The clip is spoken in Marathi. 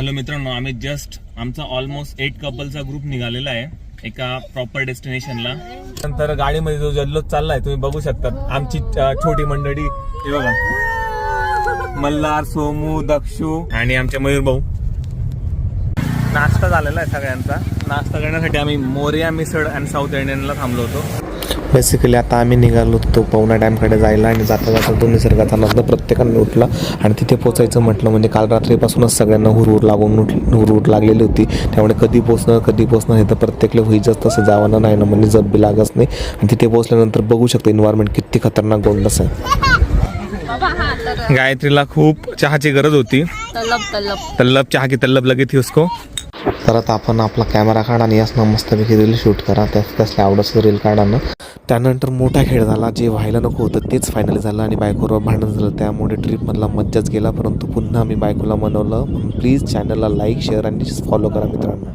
हॅलो मित्रांनो, आम्ही जस्ट आमचा ऑलमोस्ट 8 कपलचा ग्रुप निघालेला आहे एका प्रॉपर डेस्टिनेशनला. नंतर गाडीमध्ये जो जल्लोष चाललाय तुम्ही बघू शकता. आमची छोटी मंडळी हे बघा, मल्हार, सोमू, दक्षू आणि आमचे मयूर भाऊ. नाश्ता झालेला आहे सगळ्यांचा. नाश्ता करण्यासाठी आम्ही मोरया मिसळ आणि साऊथ इंडियनला थांबलो होतो. बेसिकली आता आम्ही निघालो होतो पवना डॅमकडे जायला आणि जाता जाता तो निसर्गाचा आनंद प्रत्येकाने उठला आणि तिथे पोचायचं म्हटलं म्हणजे काल रात्रीपासूनच सगळ्यांना हुरहुर लागलेली होती. त्यामुळे कधी पोचणं हे तर प्रत्येकले होईच तसं जावं नाही ना म्हणजे जब बी लागत नाही. आणि तिथे पोचल्यानंतर बघू शकतो एन्व्हायरमेंट किती खतरनाक गोंडस आहे. गायत्रीला खूप चहाची गरज होती. तल्लब चहा की तल्लब लगी थी उसको. तर आता आपण आपला कॅमेरा काढा आणि याच मस्तपैकी रील शूट करा. त्यासल्या आवडचं रील काढा ना. त्यानंतर मोठा खेळ झाला. जे व्हायला नको होतं तेच फायनली झालं आणि बायकोवर भांडण झालं. त्यामुळे ट्रिपमधला मज्जाच गेला. परंतु पुन्हा मी बायकोला मनवलं. प्लीज चॅनलला लाईक, शेअर आणि फॉलो करा मित्रांनो.